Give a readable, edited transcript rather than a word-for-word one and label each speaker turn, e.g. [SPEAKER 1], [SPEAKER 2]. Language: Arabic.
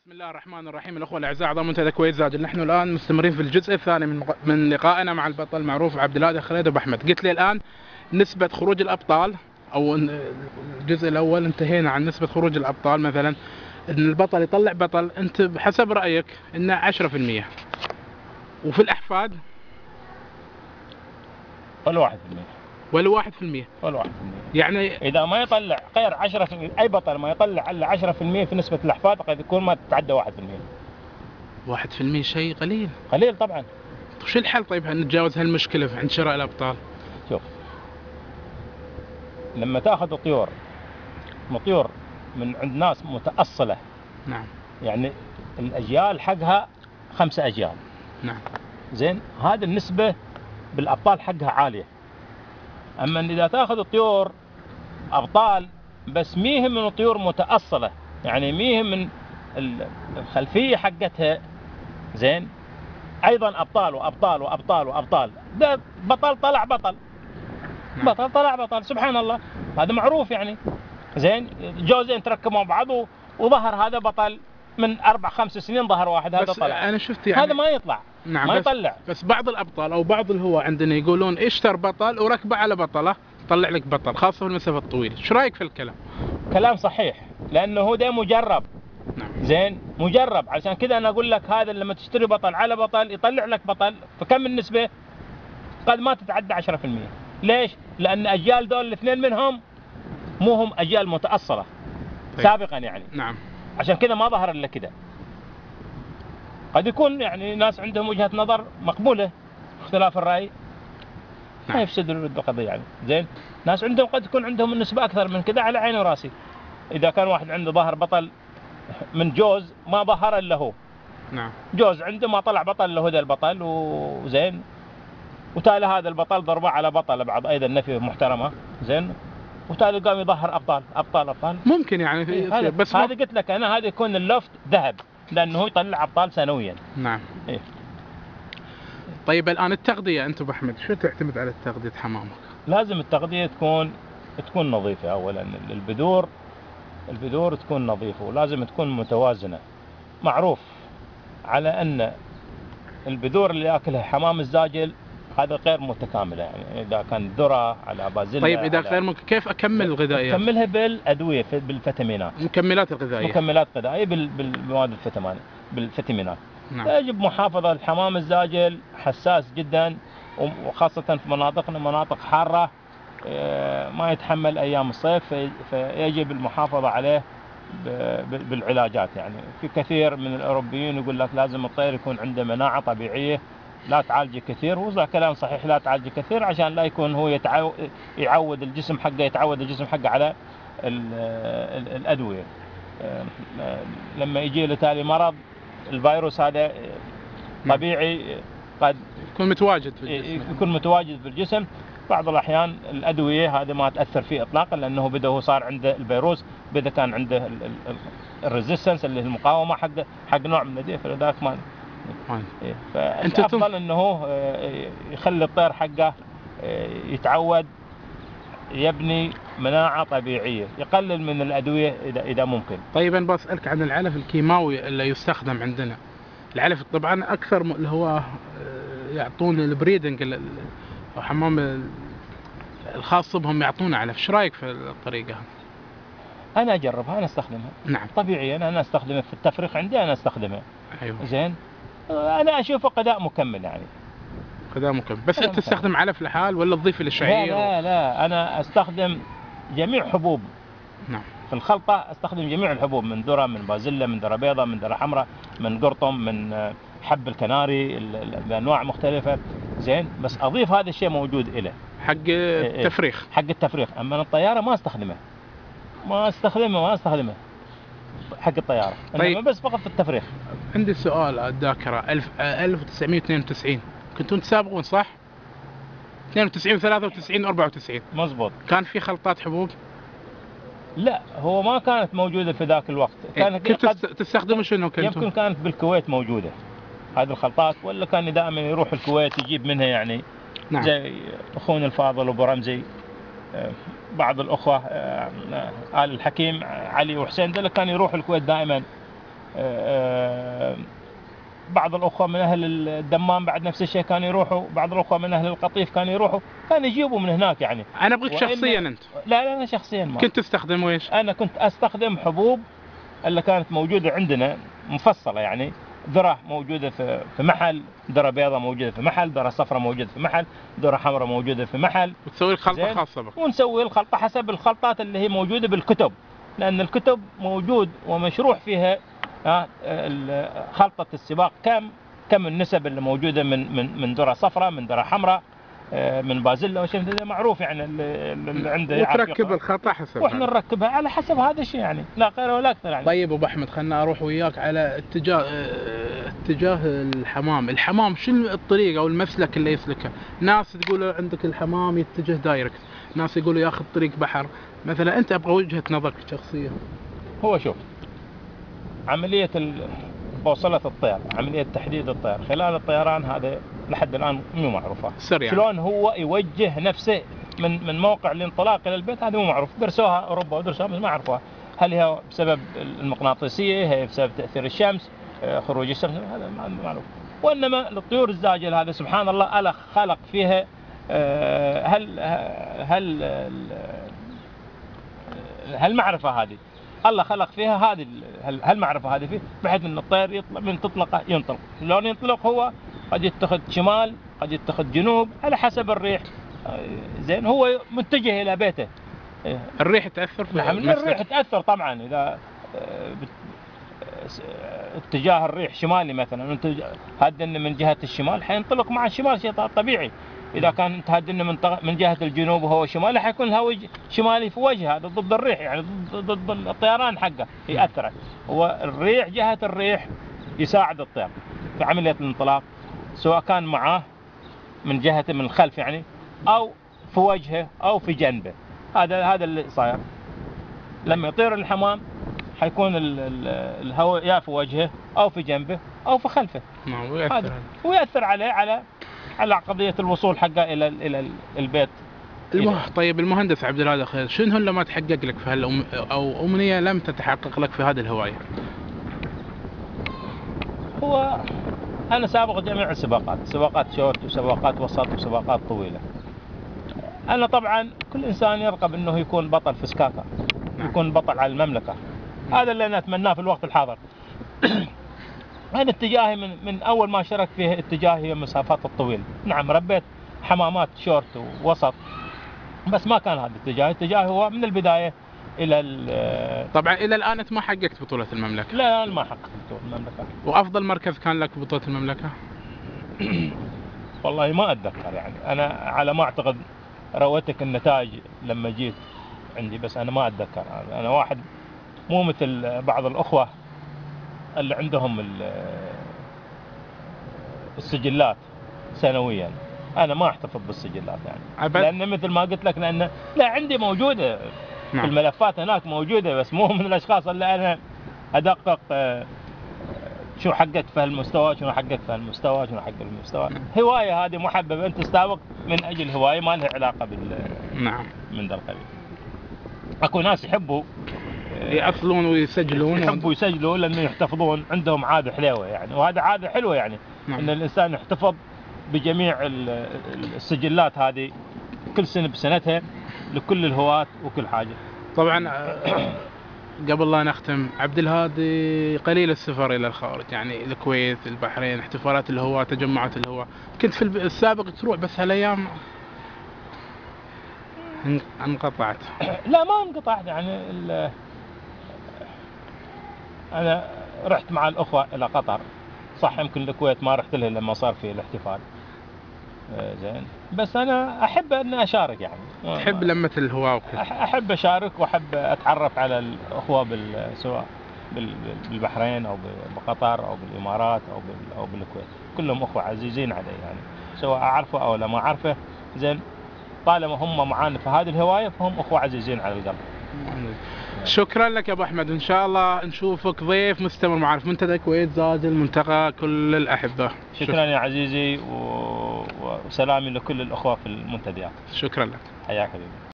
[SPEAKER 1] بسم الله الرحمن الرحيم. الأخوة الأعزاء أعضاء منتدى كويت زاجل، نحن الآن مستمرين في الجزء الثاني من لقائنا مع البطل المعروف عبد الهادي خليد أبو أحمد. قلت لي الآن نسبة خروج الأبطال، أو الجزء الأول انتهينا عن نسبة خروج الأبطال، مثلا إن البطل يطلع بطل، أنت بحسب رأيك إنه 10%، وفي الأحفاد
[SPEAKER 2] ولا 1%.
[SPEAKER 1] ولا 1%.
[SPEAKER 2] ولا 1%.
[SPEAKER 1] يعني
[SPEAKER 2] إذا ما يطلع غير 10%، أي بطل ما يطلع إلا 10% في نسبة الأحفاد قد يكون ما تتعدى 1%.
[SPEAKER 1] 1% شيء قليل.
[SPEAKER 2] قليل طبعا.
[SPEAKER 1] طيب شو الحل طيب نتجاوز هالمشكلة عند شراء الأبطال؟
[SPEAKER 2] شوف، لما تاخذ طيور من عند ناس متأصلة،
[SPEAKER 1] نعم،
[SPEAKER 2] يعني الأجيال حقها 5 أجيال،
[SPEAKER 1] نعم،
[SPEAKER 2] زين، هذه النسبة بالأبطال حقها عالية. أما إذا تاخذ طيور أبطال بس ميهم من طيور متأصلة، يعني ميهم من الخلفية حقتها، زين، أيضا أبطال وأبطال وأبطال وأبطال، ده بطل طلع بطل،
[SPEAKER 1] نعم.
[SPEAKER 2] بطل طلع بطل، سبحان الله، هذا معروف يعني، زين، جوزين تركبوا مع بعض وظهر هذا بطل من 4-5 سنين، ظهر واحد هذا طلع.
[SPEAKER 1] أنا شفت يعني
[SPEAKER 2] هذا ما يطلع،
[SPEAKER 1] نعم،
[SPEAKER 2] ما
[SPEAKER 1] بس
[SPEAKER 2] يطلع.
[SPEAKER 1] بس بعض الابطال او بعض الهواة عندنا يقولون اشتر بطل وركبه على بطله طلع لك بطل، خاصه في المسافه الطويله. ايش رايك في الكلام؟
[SPEAKER 2] كلام صحيح، لانه هو ده مجرب.
[SPEAKER 1] نعم،
[SPEAKER 2] زين، مجرب، عشان كذا انا اقول لك هذا لما تشتري بطل على بطل يطلع لك بطل، فكم النسبه؟ قد ما تتعدى 10%. ليش؟ لان اجيال دول الاثنين منهم مو هم اجيال متاصله.
[SPEAKER 1] طيب.
[SPEAKER 2] سابقا يعني.
[SPEAKER 1] نعم،
[SPEAKER 2] عشان كذا ما ظهر الا كذا. قد يكون يعني ناس عندهم وجهة نظر مقبولة، اختلاف الرأي ما
[SPEAKER 1] نعم.
[SPEAKER 2] يفسد القضية يعني، زين، ناس عندهم قد يكون عندهم النسبة أكثر من كذا، على عيني وراسي. إذا كان واحد عنده ظهر بطل من جوز ما ظهر إلا هو،
[SPEAKER 1] نعم،
[SPEAKER 2] جوز عنده ما طلع بطل له ذا البطل، وزين، وتالي هذا البطل ضربه على بطل بعض أيضا نفي محترمة، زين، وتالي قام يظهر أبطال أبطال أبطال.
[SPEAKER 1] ممكن يعني
[SPEAKER 2] إيه،
[SPEAKER 1] بس
[SPEAKER 2] هذا قلت لك أنا، هذا يكون اللفت ذهب، لأنه يطلع أبطال سنويا.
[SPEAKER 1] نعم.
[SPEAKER 2] إيه.
[SPEAKER 1] طيب الان التغذيه، انت ابو احمد شو تعتمد على تغذيه حمامك؟
[SPEAKER 2] لازم التغذية تكون نظيفة. أولا البذور تكون نظيفة، ولازم تكون متوازنة. معروف على أن البذور اللي يأكلها حمام الزاجل هذا غير متكاملة، يعني إذا كان ذرة على بازيلا.
[SPEAKER 1] طيب إذا غير ممكن كيف أكمل الغذائيات؟
[SPEAKER 2] أكملها بالأدوية، بالفيتامينات،
[SPEAKER 1] مكملات الغذائية،
[SPEAKER 2] مكملات غذائية بالمواد بالفيتامينات.
[SPEAKER 1] نعم.
[SPEAKER 2] يجب محافظة الحمام الزاجل، حساس جدا، وخاصة في مناطقنا مناطق حارة ما يتحمل أيام الصيف، فيجب المحافظة عليه بالعلاجات. يعني في كثير من الأوروبيين يقول لك لازم الطير يكون عنده مناعة طبيعية، لا تعالجه كثير، وهذا كلام صحيح، لا تعالجه كثير عشان لا يكون هو يعود الجسم حقه على الأدوية. لما يجي له تالي مرض، الفيروس هذا طبيعي قد
[SPEAKER 1] يكون متواجد في الجسم.
[SPEAKER 2] بعض الأحيان الأدوية هذا ما تأثر فيه إطلاقا، لأنه بدأ هو صار عنده الفيروس، بدأ كان عنده الريزيستنس اللي هي المقاومة حق نوع من الأدوية، فلذلك ما فالأفضل أنه يخلي الطير حقه يتعود يبني مناعة طبيعية، يقلل من الأدوية إذا ممكن.
[SPEAKER 1] طيب أنا بسألك عن العلف الكيماوي اللي يستخدم عندنا. العلف طبعا أكثر اللي هو يعطون البريدنج، حمام الخاص بهم يعطونا علف. ايش رايك في الطريقة؟
[SPEAKER 2] أنا أجربها، أنا أستخدمها.
[SPEAKER 1] نعم.
[SPEAKER 2] طبيعيا أنا أستخدمها في التفريخ عندي، أنا أستخدمها.
[SPEAKER 1] أيوه.
[SPEAKER 2] زين، أنا أشوفه غذاء مكمل يعني.
[SPEAKER 1] غذاء مكمل، بس أنت تستخدم علف لحال ولا تضيف الشعير؟
[SPEAKER 2] لا، أنا أستخدم جميع حبوب.
[SPEAKER 1] نعم.
[SPEAKER 2] في الخلطة أستخدم جميع الحبوب، من ذرة، من بازيلا، من ذرة بيضاء، من ذرة حمراء، من قرطم، من حب الكناري بأنواع مختلفة، زين، بس أضيف هذا الشيء موجود إله
[SPEAKER 1] حق التفريخ.
[SPEAKER 2] حق التفريخ. أما الطيارة ما استخدمها حق الطيارة.
[SPEAKER 1] طيب.
[SPEAKER 2] بس فقط في التفريخ.
[SPEAKER 1] عندي سؤال الذاكرة، 1992 كنتم تسابقون صح؟ 92 93 94
[SPEAKER 2] مزبوط.
[SPEAKER 1] كان في خلطات حبوب؟
[SPEAKER 2] لا، هو ما كانت موجودة في ذاك الوقت.
[SPEAKER 1] كنت تستخدموا شنو كنتم؟
[SPEAKER 2] يمكن كانت بالكويت موجودة هذه الخلطات، ولا كان دائما يروح الكويت يجيب منها يعني.
[SPEAKER 1] نعم.
[SPEAKER 2] زي أخونا الفاضل أبو رمزي، بعض الأخوة آل الحكيم علي وحسين، دول كانوا يروحوا الكويت دائما بعض الأخوة من أهل الدمام بعد نفس الشيء كانوا يروحوا، بعض الأخوة من أهل القطيف كانوا يروحوا، كانوا يجيبوا من هناك يعني.
[SPEAKER 1] أنا أبغيك شخصيا أنت.
[SPEAKER 2] لا أنا شخصيا ما
[SPEAKER 1] كنت تستخدم ويش؟
[SPEAKER 2] أنا كنت أستخدم حبوب اللي كانت موجودة عندنا مفصلة يعني، ذرة موجودة في محل، ذرة بيضاء موجودة في محل، ذرة صفراء موجودة في محل، ذرة حمراء موجودة في محل،
[SPEAKER 1] وتسوي الخلطة خاصة بك.
[SPEAKER 2] ونسوي الخلطة حسب الخلطات اللي هي موجودة بالكتب، لأن الكتب موجود ومشروح فيها خلطة السباق كم النسب اللي موجودة من ذرة صفراء، من ذرة حمراء، من بازيلا وشيء معروف يعني اللي عنده.
[SPEAKER 1] وتركب الخلطة حسب،
[SPEAKER 2] واحنا نركبها على حسب هذا الشيء يعني، لا غير ولا اكثر يعني.
[SPEAKER 1] طيب ابو احمد، خلنا اروح وياك على اتجاه الحمام شو الطريق او المسلك اللي يسلكه؟ ناس تقول عندك الحمام يتجه دايركت، ناس يقولوا ياخذ طريق بحر، مثلا انت ابغى وجهة نظرك الشخصية.
[SPEAKER 2] هو شوف، عملية بوصلة الطير، عملية تحديد الطير خلال الطيران هذا لحد الآن مو معروفة.
[SPEAKER 1] يعني.
[SPEAKER 2] شلون هو يوجه نفسه من موقع الانطلاق إلى البيت هذا مو معروف، درسوها أوروبا ودرسوها بس ما عرفوها. هل هي بسبب المغناطيسية، هي بسبب تأثير الشمس، خروج الشمس، هذا ما معروف. وإنما الطيور الزاجل هذا سبحان الله الله خلق فيها هالمعرفة هذه، الله خلق فيها هذه هالمعرفة هذه فيه، بحيث ان الطير يطلع من تطلقه ينطلق، لون ينطلق هو قد يتخذ شمال، قد يتخذ جنوب على حسب الريح. زين، هو متجه الى بيته.
[SPEAKER 1] الريح تأثر في
[SPEAKER 2] الريح تأثر طبعا، اذا اتجاه الريح شمالي مثلا، انت هدن من جهة الشمال حينطلق مع الشمال، شيء طبيعي. إذا كان انت هدن من جهة الجنوب وهو شمالي حيكون الهواء شمالي في وجهه، هذا ضد الريح يعني، ضد الطيران حقه يأثر. هو الريح، جهة الريح يساعد الطير في عملية الانطلاق، سواء كان معاه من جهة من الخلف يعني، أو في وجهه أو في جنبه. هذا اللي صاير. لما يطير الحمام حيكون الهواء يا في وجهه أو في جنبه أو في خلفه. ويأثر عليه على قضية الوصول حقه إلى البيت.
[SPEAKER 1] طيب المهندس عبد الهادي خير، شنو اللي ما تحقق لك في أو أمنية لم تتحقق لك في هذه الهواية؟
[SPEAKER 2] هو أنا سابق جميع السباقات، سباقات شورت وسباقات وسط وسباقات طويلة. أنا طبعا كل إنسان يرغب إنه يكون بطل في سكاكا، يكون بطل على المملكة. هذا اللي أنا أتمناه في الوقت الحاضر. أنا اتجاهي من أول ما شاركت فيه اتجاهي المسافات الطويلة. نعم ربيت حمامات شورت ووسط، بس ما كان هذا اتجاهي هو من البداية إلى
[SPEAKER 1] طبعا إلى الآن أنت ما حققت بطولة المملكة؟
[SPEAKER 2] لا أنا ما حققت بطولة المملكة.
[SPEAKER 1] وأفضل مركز كان لك بطولة المملكة؟
[SPEAKER 2] والله ما أتذكر يعني، أنا على ما أعتقد رويتك النتائج لما جيت عندي، بس أنا ما أتذكر. أنا واحد مو مثل بعض الأخوة اللي عندهم السجلات سنويا. أنا ما أحتفظ بالسجلات يعني، لأن مثل ما قلت لك، لأن لا عندي موجودة في الملفات هناك موجودة، بس مو من الأشخاص اللي أنا أدقق شو حققت في هالمستوى، شو حققت في هالمستوى، شو حققت في المستوى. هواية هذه محببة، أنت تستابق من أجل هواية ما لها علاقة من ذا القبيل. أكو ناس يحبوا
[SPEAKER 1] يأصلون ويسجلون،
[SPEAKER 2] يحبوا يسجلوا لأنه يحتفظون، عندهم عادة حلوة يعني، وهذا عادة حلوة يعني. إن الإنسان يحتفظ بجميع السجلات هذه كل سنة بسنتها لكل الهواة وكل حاجة.
[SPEAKER 1] طبعا قبل لا نختم، عبد الهادي قليل السفر إلى الخارج يعني، الكويت، البحرين، احتفالات الهواة، تجمعات الهواة، كنت في السابق تروح بس هالأيام انقطعت.
[SPEAKER 2] لا ما انقطعت يعني، أنا رحت مع الأخوة إلى قطر، صح يمكن الكويت ما رحت لها لما صار في الاحتفال. زين، بس أنا أحب أن أشارك يعني.
[SPEAKER 1] تحب لمة الهواة وكذا؟
[SPEAKER 2] أحب أشارك وأحب أتعرف على الأخوة سواء بالبحرين أو بقطر أو بالإمارات أو بالكويت، كلهم أخوة عزيزين علي يعني، سواء أعرفه أو لا ما أعرفه. زين، طالما هم معانا في هذه الهواية فهم أخوة عزيزين على القلب.
[SPEAKER 1] شكرا لك يا ابو احمد، ان شاء الله نشوفك ضيف مستمر معنا في منتدى الكويت زاجل، منتقى كل الاحبه.
[SPEAKER 2] شكرا يا عزيزي، وسلامي لكل الاخوه في المنتديات.
[SPEAKER 1] شكرا لك،
[SPEAKER 2] حياك حبيبي.